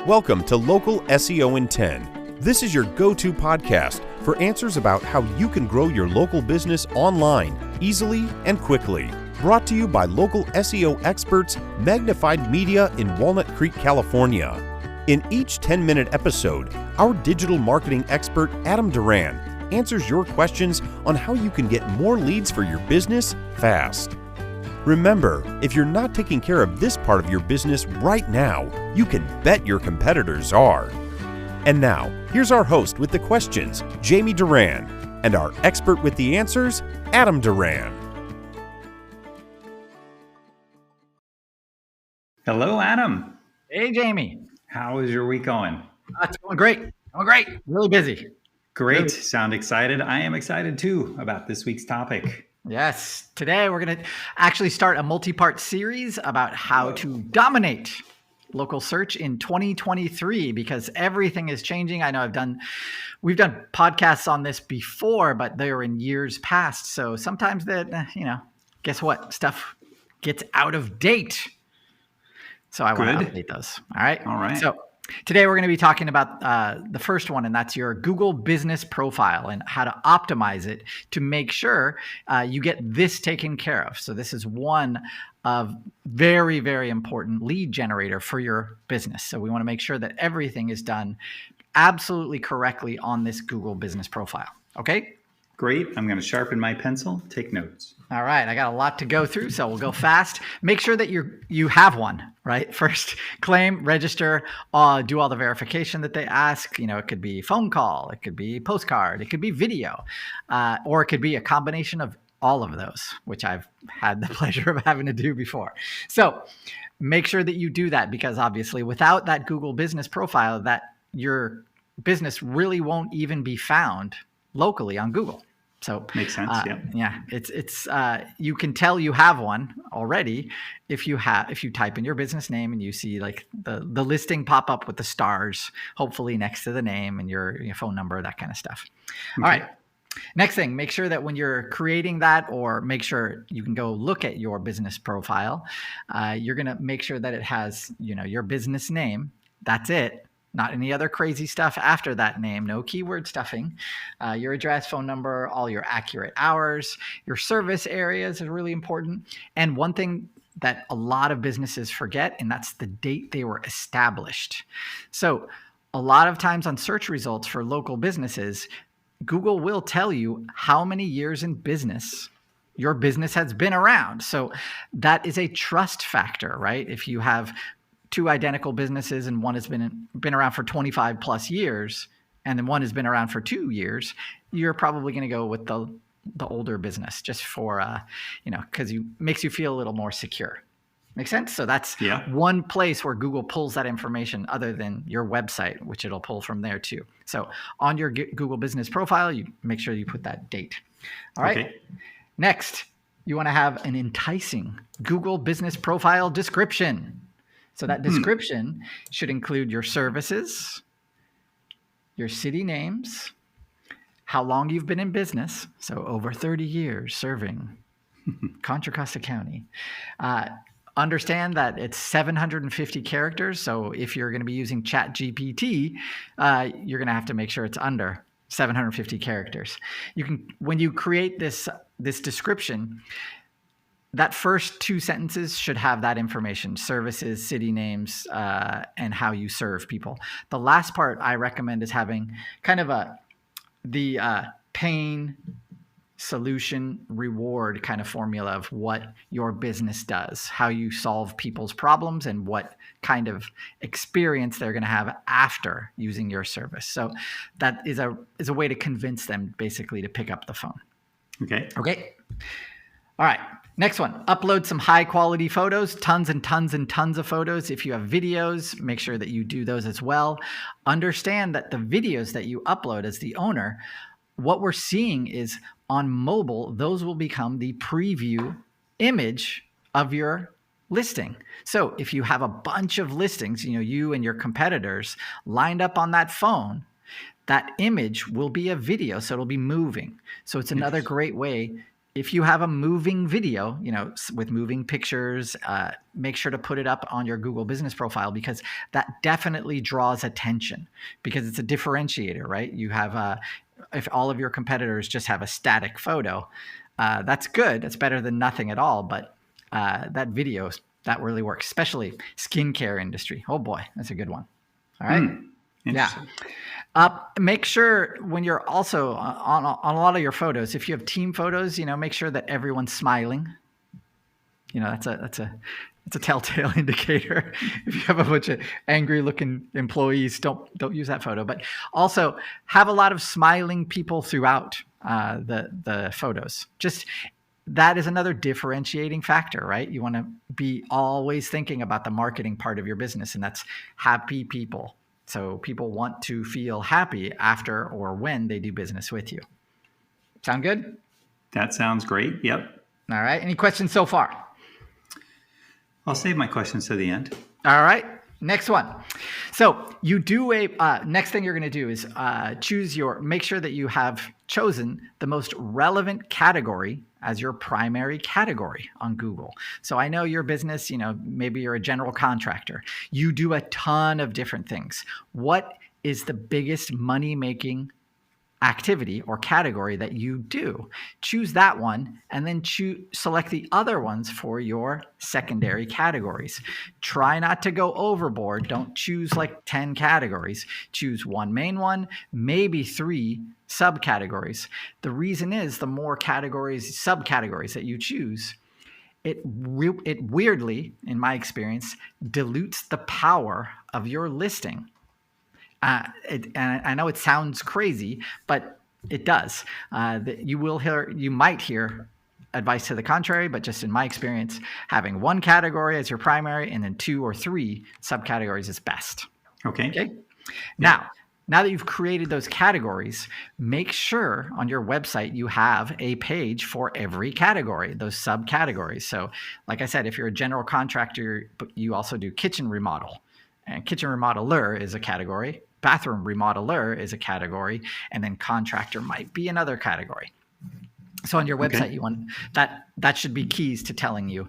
Welcome to Local SEO in 10. This is your go-to podcast for answers about how you can grow your local business online, easily and quickly. Brought to you by local SEO experts, Magnified Media in Walnut Creek, California. In each 10-minute episode, our digital marketing expert, Adam Duran, answers your questions on how you can get more leads for your business fast. Remember, if you're not taking care of this part of your business right now, you can bet your competitors are. And now, here's our host with the questions, Jamie Duran, and our expert with the answers, Adam Duran. Hello, Adam. Hey, Jamie. How is your week going? It's going great. Really busy. Great. Sound excited? I am excited too about this week's topic. Yes. Today, we're going to actually start a multi-part series about how to dominate local search in 2023 because everything is changing. I know we've done podcasts on this before, but they were in years past. So sometimes guess what? Stuff gets out of date. So I want to update those. All right. So today we're going to be talking about the first one, and that's your Google business profile and how to optimize it to make sure you get this taken care of. So this is one of very, very important lead generator for your business. So we want to make sure that everything is done absolutely correctly on this Google business profile. Okay? Great. I'm going to sharpen my pencil, take notes. All right. I got a lot to go through, so we'll go fast. Make sure that you have one, right? First, claim, register, do all the verification that they ask. It could be phone call, it could be postcard, it could be video, or it could be a combination of all of those, which I've had the pleasure of having to do before. So make sure that you do that because obviously without that Google business profile, that your business really won't even be found locally on Google. So makes sense. Yeah. It's you can tell you have one already if you type in your business name and you see like the listing pop up with the stars, hopefully next to the name and your phone number, that kind of stuff. Okay. All right. Next thing, make sure that when you're creating that, or make sure you can go look at your business profile, you're going to make sure that it has, your business name. That's it. Not any other crazy stuff after that name, no keyword stuffing, your address, phone number, all your accurate hours, your service areas are really important. And one thing that a lot of businesses forget, and that's the date they were established. So a lot of times on search results for local businesses, Google will tell you how many years in business your business has been around. So that is a trust factor, right? If you have two identical businesses and one has been around for 25 plus years and then one has been around for 2 years, you're probably going to go with the older business just for because it makes you feel a little more secure. Make sense? So that's one place where Google pulls that information other than your website, which it'll pull from there too. So on your Google business profile, you make sure you put that date. All right. Okay. Next, you want to have an enticing Google business profile description. So that description should include your services, your city names, how long you've been in business, so over 30 years serving Contra Costa County. Understand that it's 750 characters, so if you're going to be using ChatGPT, you're going to have to make sure it's under 750 characters. When you create this description, that first 2 sentences should have that information: services, city names, and how you serve people. The last part I recommend is having kind of the pain, solution, reward kind of formula of what your business does, how you solve people's problems, and what kind of experience they're going to have after using your service. So that is a way to convince them basically to pick up the phone. Okay. All right. Next one, upload some high quality photos, tons and tons and tons of photos. If you have videos, make sure that you do those as well. Understand that the videos that you upload as the owner, what we're seeing is on mobile, those will become the preview image of your listing. So if you have a bunch of listings, you and your competitors lined up on that phone, that image will be a video, so it'll be moving. So it's another great way If you have a moving video, with moving pictures, make sure to put it up on your Google business profile, because that definitely draws attention, because it's a differentiator, right? You have if all of your competitors just have a static photo, that's good. That's better than nothing at all. But that video, that really works, especially skincare industry. Oh boy, that's a good one. All right. Yeah. Make sure when you're also on a lot of your photos, if you have team photos, make sure that everyone's smiling. That's a telltale indicator. If you have a bunch of angry looking employees, don't use that photo. But also have a lot of smiling people throughout the photos. Just that is another differentiating factor, right? You want to be always thinking about the marketing part of your business, and that's happy people. So people want to feel happy after or when they do business with you. Sound good? That sounds great. Yep. All right. Any questions so far? I'll save my questions to the end. All right. Next one. So you do next thing you're going to do is make sure that you have chosen the most relevant category as your primary category on Google. So I know your business, maybe you're a general contractor. You do a ton of different things. What is the biggest money-making activity or category that you do? Choose that one, and then select the other ones for your secondary categories. Try not to go overboard. Don't choose like 10 categories. Choose one main one, maybe 3 subcategories. The reason is the more subcategories that you choose, it weirdly, in my experience, dilutes the power of your listing. And I know it sounds crazy, but it does. You might hear advice to the contrary, but just in my experience, having one category as your primary and then 2 or 3 subcategories is best. Okay. Now that you've created those categories, make sure on your website you have a page for every category, those subcategories. So like I said, if you're a general contractor, you also do kitchen remodel. And kitchen remodeler is a category. Bathroom remodeler is a category. And then contractor might be another category. So on your website, you want that should be keys to telling you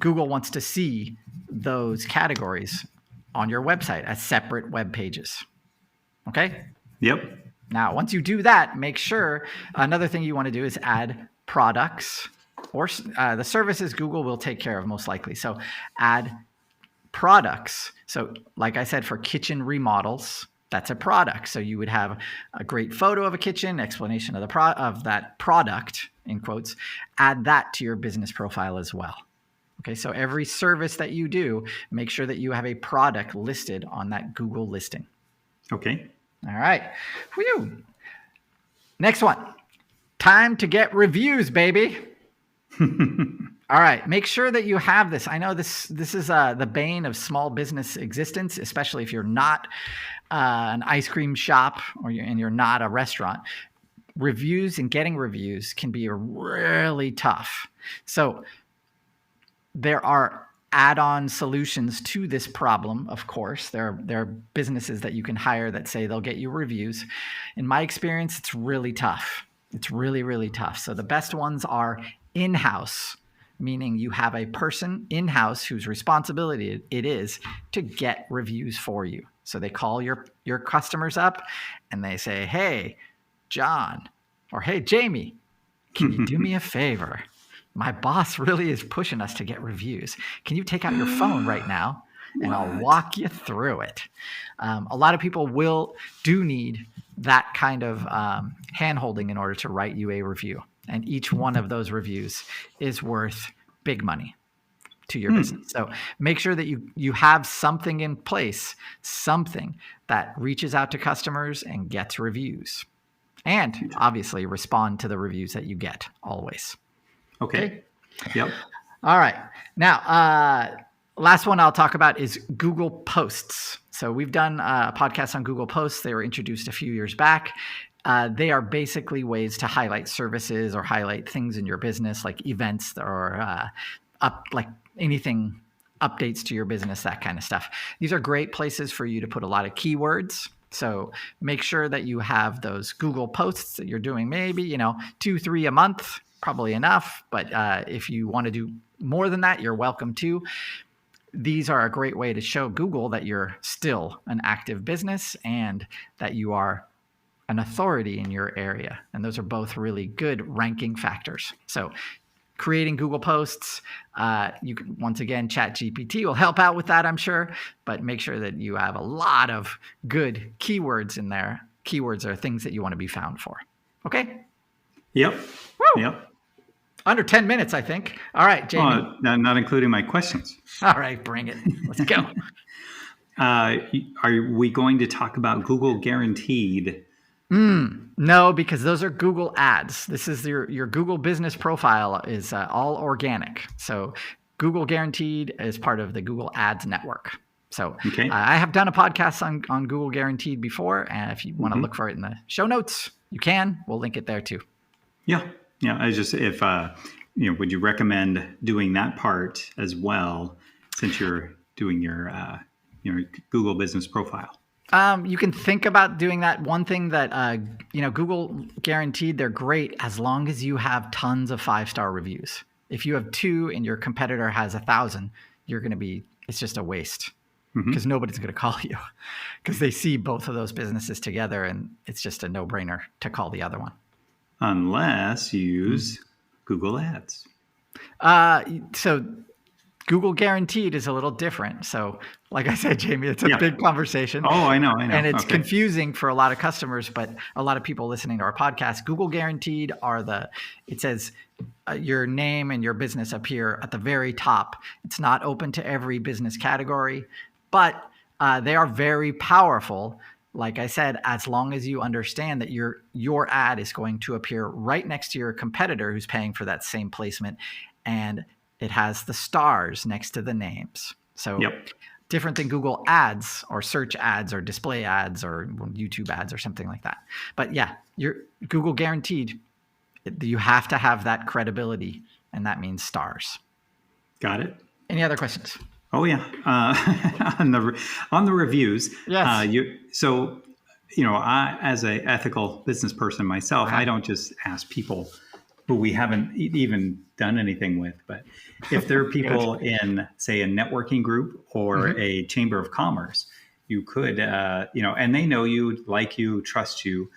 Google wants to see those categories on your website as separate web pages. Okay? Yep. Now, once you do that, make sure another thing you want to do is add products or the services Google will take care of most likely. So add products. So like I said, for kitchen remodels, that's a product. So you would have a great photo of a kitchen, explanation of that product, in quotes, add that to your business profile as well. Okay, so every service that you do, make sure that you have a product listed on that Google listing. Okay. All right. Whew. Next one. Time to get reviews, baby. All right. Make sure that you have this. I know this is the bane of small business existence, especially if you're not an ice cream shop and you're not a restaurant. Reviews and getting reviews can be really tough. So there are add-on solutions to this problem, of course. There are businesses that you can hire that say they'll get you reviews. In my experience, it's really tough. It's really, really tough. So the best ones are in-house, meaning you have a person in-house whose responsibility it is to get reviews for you. So they call your customers up and they say, hey, John, or hey, Jamie, can you do me a favor? My boss really is pushing us to get reviews. Can you take out your phone right now and I'll walk you through it? A lot of people do need that kind of hand-holding in order to write you a review. And each one of those reviews is worth big money to your business. So make sure that you have something in place, something that reaches out to customers and gets reviews. And obviously respond to the reviews that you get always. Okay. Yep. All right. Now, last one I'll talk about is Google Posts. So we've done a podcast on Google Posts. They were introduced a few years back. They are basically ways to highlight services or highlight things in your business, like events or like anything, updates to your business, that kind of stuff. These are great places for you to put a lot of keywords. So make sure that you have those Google Posts that you're doing maybe, 2-3 a month. probably enough. But if you want to do more than that, you're welcome to. These are a great way to show Google that you're still an active business and that you are an authority in your area. And those are both really good ranking factors. So creating Google posts, you can, once again, ChatGPT will help out with that, I'm sure, but make sure that you have a lot of good keywords in there. Keywords are things that you want to be found for. Okay? Yep. Woo! Yep. Under 10 minutes, I think. All right, Jamie. Not including my questions. All right, bring it. Let's go. Are we going to talk about Google Guaranteed? No, because those are Google ads. This is your Google business profile is all organic. So Google Guaranteed is part of the Google Ads network. So okay. I have done a podcast on Google Guaranteed before. And if you want to look for it in the show notes, you can. We'll link it there too. Yeah. Yeah. I just, if, would you recommend doing that part as well, since you're doing your Google business profile? You can think about doing that. One thing that, Google Guaranteed, they're great as long as you have tons of 5-star reviews. If you have 2 and your competitor has 1,000, it's just a waste because nobody's going to call you because they see both of those businesses together and it's just a no-brainer to call the other one. Unless you use Google Ads. So Google Guaranteed is a little different. So like I said, Jamie, it's a big conversation. Oh, I know. And it's confusing for a lot of customers, but a lot of people listening to our podcast. Google Guaranteed it says your name and your business appear at the very top. It's not open to every business category, but they are very powerful. Like I said, as long as you understand that your ad is going to appear right next to your competitor who's paying for that same placement, and it has the stars next to the names. So different than Google ads or search ads or display ads or YouTube ads or something like that. But yeah, your Google Guaranteed, you have to have that credibility, and that means stars. Got it. Any other questions? Oh yeah, on the reviews. Yes. I, as an ethical business person myself, I don't just ask people who we haven't even done anything with, but if there are people in, say, a networking group or a chamber of commerce, you could, and they know you, like you, trust you,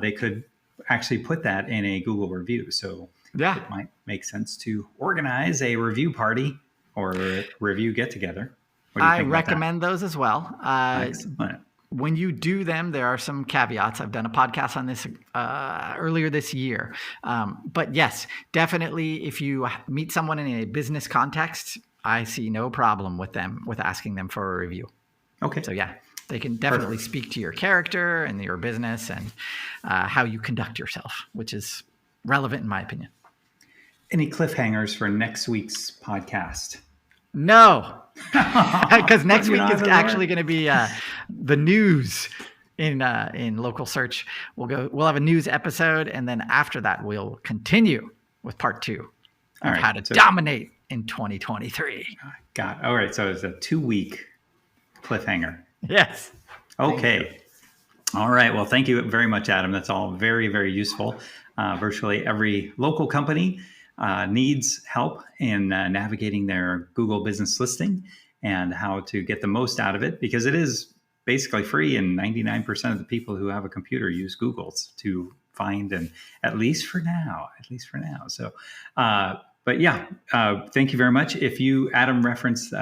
they could actually put that in a Google review. So it might make sense to organize a review party or a review get-together. I recommend those as well. Excellent. When you do them, there are some caveats. I've done a podcast on this earlier this year. But yes, definitely if you meet someone in a business context, I see no problem with asking them for a review. Okay. So yeah, they can definitely speak to your character and your business and how you conduct yourself, which is relevant in my opinion. Any cliffhangers for next week's podcast? No, because next week is actually going to be the news in local search. We'll have a news episode, and then after that, we'll continue with part 2 of how to dominate in 2023. Got it. All right, so it's a 2-week cliffhanger. Yes. Okay. All right. Well, thank you very much, Adam. That's all very, very useful. Virtually every local company needs help in navigating their Google business listing and how to get the most out of it, because it is basically free, and 99% of the people who have a computer use Google's to find, and at least for now. So, but yeah, thank you very much. If Adam referenced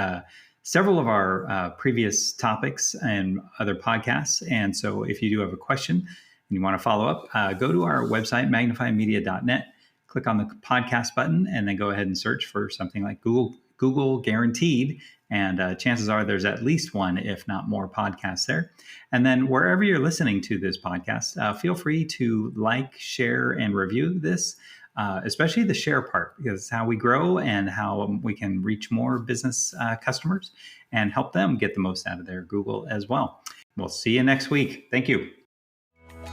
several of our previous topics and other podcasts, and so if you do have a question and you want to follow up, go to our website, magnifiedmedia.net. Click on the podcast button and then go ahead and search for something like Google Guaranteed. And chances are there's at least one, if not more, podcasts there. And then wherever you're listening to this podcast, feel free to like, share, and review this, especially the share part, because it's how we grow and how we can reach more business customers and help them get the most out of their Google as well. We'll see you next week. Thank you.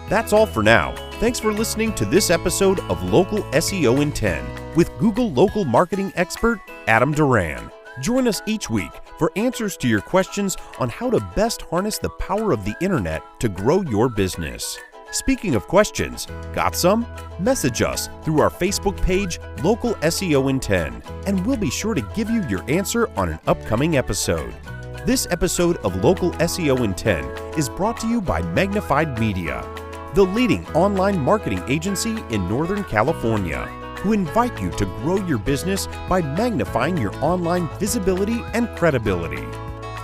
That's all for now. Thanks for listening to this episode of Local SEO in 10 with Google local marketing expert Adam Duran. Join us each week for answers to your questions on how to best harness the power of the internet to grow your business. Speaking of questions, got some? Message us through our Facebook page, Local SEO in 10, and we'll be sure to give you your answer on an upcoming episode. This episode of Local SEO in 10 is brought to you by Magnified Media, the leading online marketing agency in Northern California, who invite you to grow your business by magnifying your online visibility and credibility.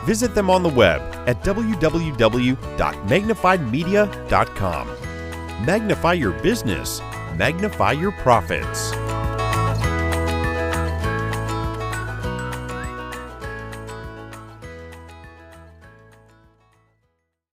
Visit them on the web at www.magnifiedmedia.com. Magnify your business, magnify your profits.